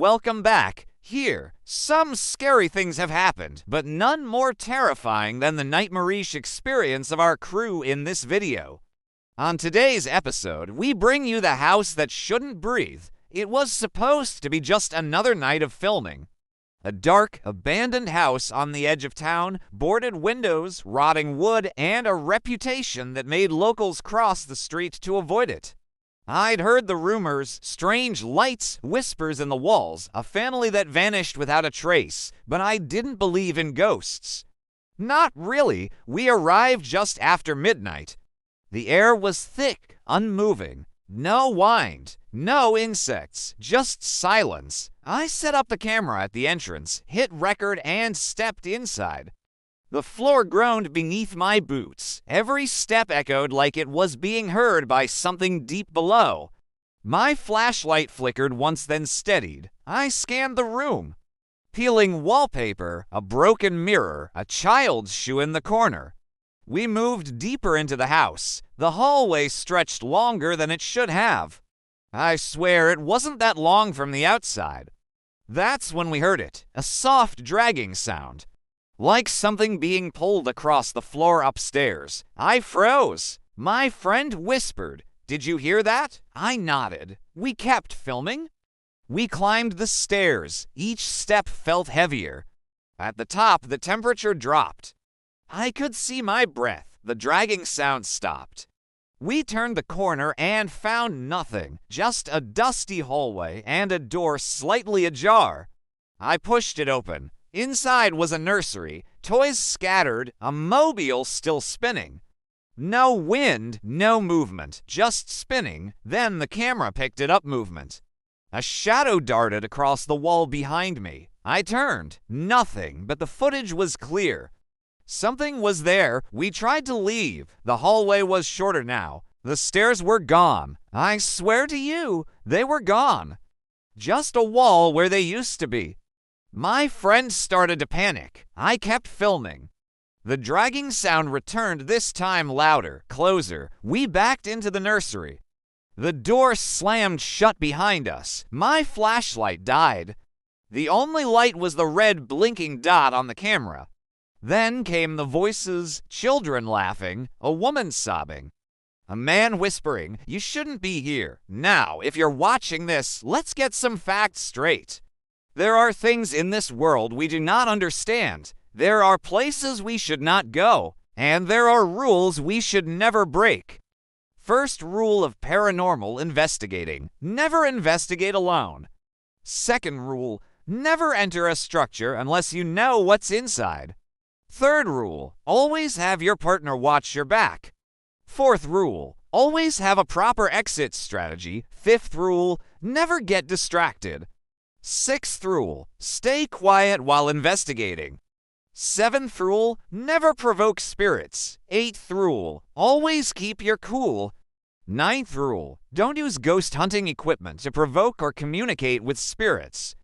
welcome back. Here, some scary things have happened, but none more terrifying than the nightmarish experience of our crew in this video. On today's episode, we bring you the house that shouldn't breathe. It was supposed to be just another night of filming. A dark, abandoned house on the edge of town, boarded windows, rotting wood, and a reputation that made locals cross the street to avoid it. I'd heard the rumors, strange lights, whispers in the walls, a family that vanished without a trace, but I didn't believe in ghosts. Not really. We arrived just after midnight. The air was thick, unmoving. No wind, no insects, just silence. I set up the camera at the entrance, hit record, and stepped inside. The floor groaned beneath my boots. Every step echoed like it was being heard by something deep below. My flashlight flickered once, then steadied. I scanned the room. Peeling wallpaper, a broken mirror, a child's shoe in the corner. We moved deeper into the house. The hallway stretched longer than it should have. I swear it wasn't that long from the outside. That's when we heard it, a soft dragging sound. Like something being pulled across the floor upstairs. I froze. My friend whispered, "Did you hear that?" I nodded. We kept filming. We climbed the stairs. Each step felt heavier. At the top, the temperature dropped. I could see my breath. The dragging sound stopped. We turned the corner and found nothing, just a dusty hallway and a door slightly ajar. I pushed it open. Inside was a nursery, toys scattered, a mobile still spinning. No wind, no movement, just spinning. Then the camera picked it up movement. A shadow darted across the wall behind me. I turned. Nothing, but the footage was clear. Something was there. We tried to leave. The hallway was shorter now. The stairs were gone. I swear to you, they were gone. Just a wall where they used to be. My friend started to panic. I kept filming. The dragging sound returned, this time louder, closer. We backed into the nursery. The door slammed shut behind us. My flashlight died. The only light was the red blinking dot on the camera. Then came the voices, children laughing, a woman sobbing. A man whispering, "You shouldn't be here." Now, if you're watching this, let's get some facts straight. There are things in this world we do not understand. There are places we should not go. And there are rules we should never break. First rule of paranormal investigating: never investigate alone. Second rule: never enter a structure unless you know what's inside. Third rule: always have your partner watch your back. Fourth rule: always have a proper exit strategy. Fifth rule: never get distracted. Sixth rule: stay quiet while investigating. Seventh rule: never provoke spirits. Eighth rule: always keep your cool. Ninth rule: don't use ghost hunting equipment to provoke or communicate with spirits.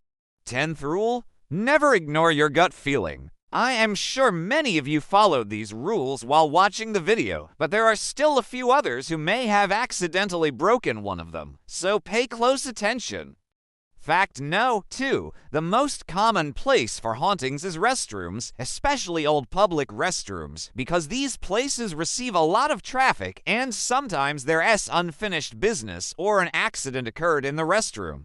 10th rule: never ignore your gut feeling. I am sure many of you followed these rules while watching the video, but there are still a few others who may have accidentally broken one of them, so pay close attention. Fact no. 2. The most common place for hauntings is restrooms, especially old public restrooms, because these places receive a lot of traffic and sometimes there's unfinished business or an accident occurred in the restroom.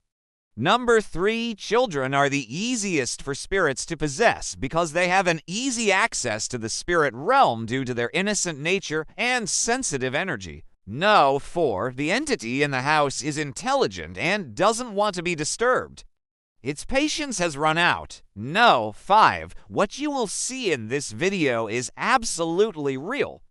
Number 3, children are the easiest for spirits to possess because they have an easy access to the spirit realm due to their innocent nature and sensitive energy. No. 4, the entity in the house is intelligent and doesn't want to be disturbed. Its patience has run out. No. 5, what you will see in this video is absolutely real.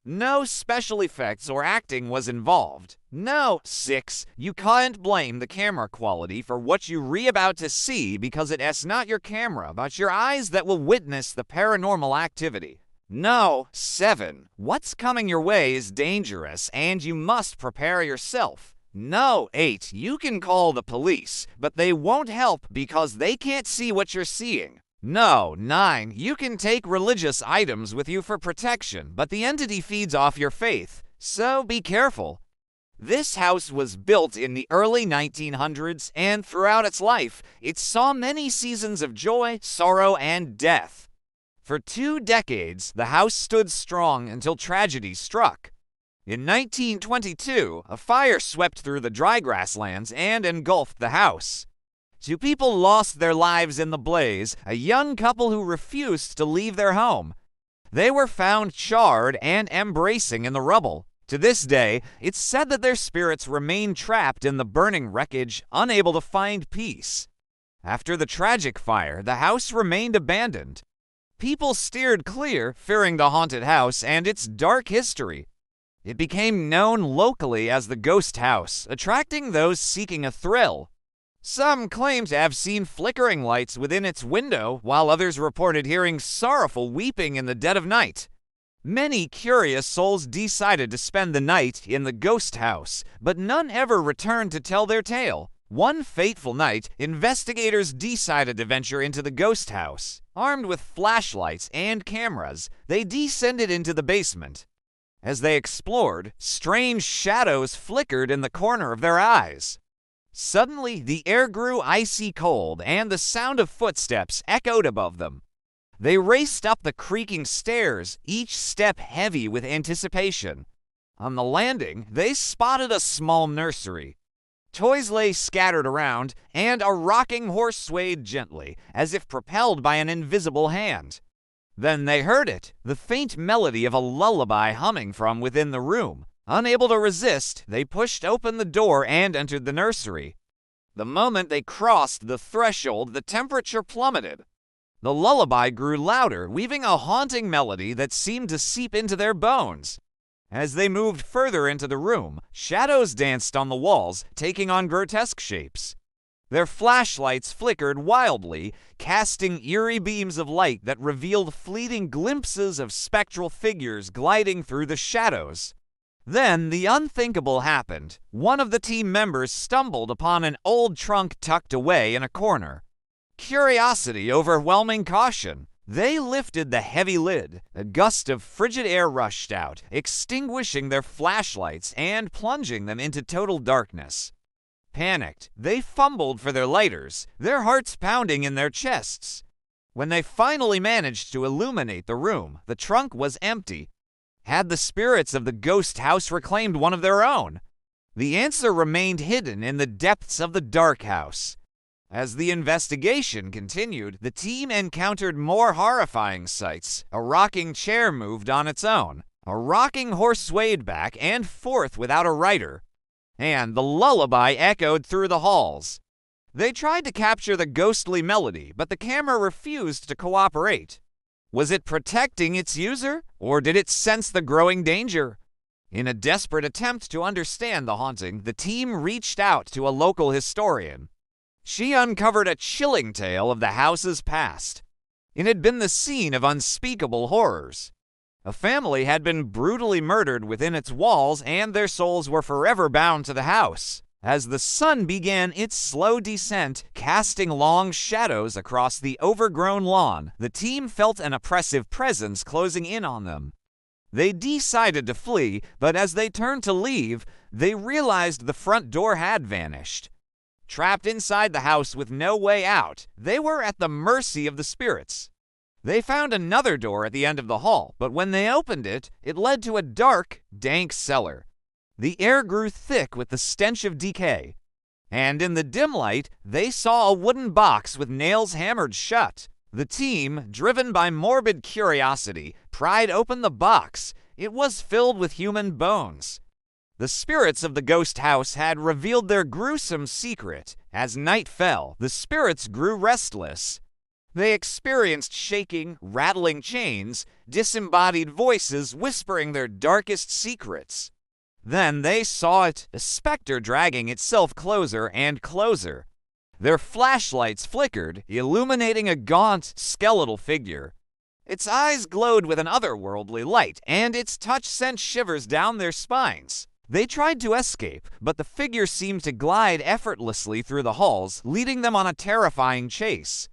No special effects or acting was involved. No. 6, you can't blame the camera quality for what you're about to see because it's not your camera but your eyes that will witness the paranormal activity. No. 7, what's coming your way is dangerous and you must prepare yourself. No. 8, you can call the police, but they won't help because they can't see what you're seeing. No. 9, you can take religious items with you for protection, but the entity feeds off your faith, so be careful. This house was built in the early 1900s, and throughout its life, it saw many seasons of joy, sorrow, and death. For 2 decades, the house stood strong until tragedy struck. In 1922, a fire swept through the dry grasslands and engulfed the house. 2 people lost their lives in the blaze, a young couple who refused to leave their home. They were found charred and embracing in the rubble. To this day, it's said that their spirits remain trapped in the burning wreckage, unable to find peace. After the tragic fire, the house remained abandoned. People steered clear, fearing the haunted house and its dark history. It became known locally as the Ghost House, attracting those seeking a thrill. Some claim to have seen flickering lights within its window, while others reported hearing sorrowful weeping in the dead of night. Many curious souls decided to spend the night in the Ghost House, but none ever returned to tell their tale. One fateful night, investigators decided to venture into the Ghost House. Armed with flashlights and cameras, they descended into the basement. As they explored, strange shadows flickered in the corner of their eyes. Suddenly, the air grew icy cold, and the sound of footsteps echoed above them. They raced up the creaking stairs, each step heavy with anticipation. On the landing, they spotted a small nursery. Toys lay scattered around, and a rocking horse swayed gently, as if propelled by an invisible hand. Then they heard it, the faint melody of a lullaby humming from within the room. Unable to resist, they pushed open the door and entered the nursery. The moment they crossed the threshold, the temperature plummeted. The lullaby grew louder, weaving a haunting melody that seemed to seep into their bones. As they moved further into the room, shadows danced on the walls, taking on grotesque shapes. Their flashlights flickered wildly, casting eerie beams of light that revealed fleeting glimpses of spectral figures gliding through the shadows. Then the unthinkable happened. One of the team members stumbled upon an old trunk tucked away in a corner. Curiosity overwhelming caution. They lifted the heavy lid. A gust of frigid air rushed out, extinguishing their flashlights and plunging them into total darkness. Panicked, they fumbled for their lighters, their hearts pounding in their chests. When they finally managed to illuminate the room, the trunk was empty. Had the spirits of the Ghost House reclaimed one of their own? The answer remained hidden in the depths of the dark house. As the investigation continued, the team encountered more horrifying sights. A rocking chair moved on its own. A rocking horse swayed back and forth without a rider. And the lullaby echoed through the halls. They tried to capture the ghostly melody, but the camera refused to cooperate. Was it protecting its user, or did it sense the growing danger? In a desperate attempt to understand the haunting, the team reached out to a local historian. She uncovered a chilling tale of the house's past. It had been the scene of unspeakable horrors. A family had been brutally murdered within its walls, and their souls were forever bound to the house. As the sun began its slow descent, casting long shadows across the overgrown lawn, the team felt an oppressive presence closing in on them. They decided to flee, but as they turned to leave, they realized the front door had vanished. Trapped inside the house with no way out, they were at the mercy of the spirits. They found another door at the end of the hall, but when they opened it, it led to a dark, dank cellar. The air grew thick with the stench of decay, and in the dim light, they saw a wooden box with nails hammered shut. The team, driven by morbid curiosity, pried open the box. It was filled with human bones. The spirits of the Ghost House had revealed their gruesome secret. As night fell, the spirits grew restless. They experienced shaking, rattling chains, disembodied voices whispering their darkest secrets. Then they saw it, a specter dragging itself closer and closer. Their flashlights flickered, illuminating a gaunt, skeletal figure. Its eyes glowed with an otherworldly light, and its touch sent shivers down their spines. They tried to escape, but the figure seemed to glide effortlessly through the halls, leading them on a terrifying chase.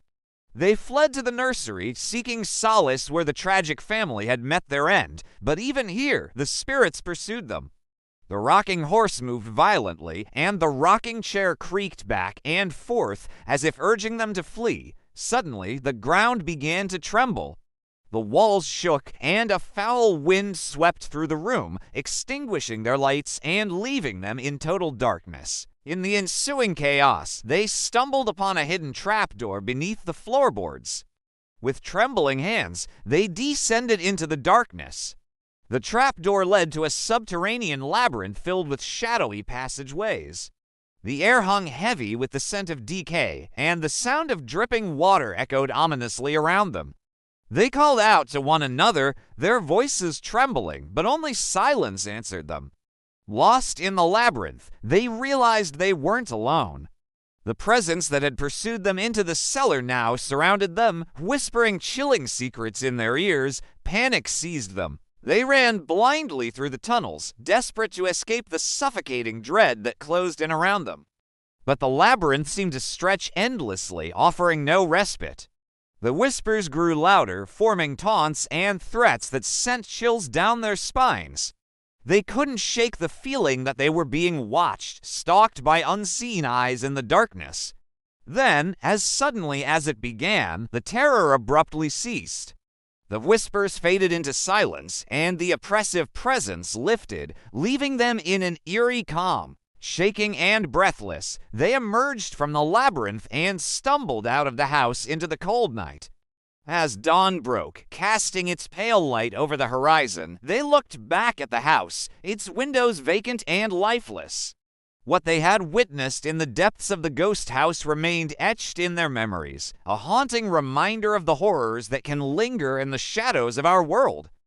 They fled to the nursery, seeking solace where the tragic family had met their end, but even here, the spirits pursued them. The rocking horse moved violently, and the rocking chair creaked back and forth as if urging them to flee. Suddenly, the ground began to tremble. The walls shook, and a foul wind swept through the room, extinguishing their lights and leaving them in total darkness. In the ensuing chaos, they stumbled upon a hidden trapdoor beneath the floorboards. With trembling hands, they descended into the darkness. The trapdoor led to a subterranean labyrinth filled with shadowy passageways. The air hung heavy with the scent of decay, and the sound of dripping water echoed ominously around them. They called out to one another, their voices trembling, but only silence answered them. Lost in the labyrinth, they realized they weren't alone. The presence that had pursued them into the cellar now surrounded them, whispering chilling secrets in their ears. Panic seized them. They ran blindly through the tunnels, desperate to escape the suffocating dread that closed in around them. But the labyrinth seemed to stretch endlessly, offering no respite. The whispers grew louder, forming taunts and threats that sent chills down their spines. They couldn't shake the feeling that they were being watched, stalked by unseen eyes in the darkness. Then, as suddenly as it began, the terror abruptly ceased. The whispers faded into silence, and the oppressive presence lifted, leaving them in an eerie calm. Shaking and breathless, they emerged from the labyrinth and stumbled out of the house into the cold night. As dawn broke, casting its pale light over the horizon, they looked back at the house, its windows vacant and lifeless. What they had witnessed in the depths of the ghost house remained etched in their memories, a haunting reminder of the horrors that can linger in the shadows of our world.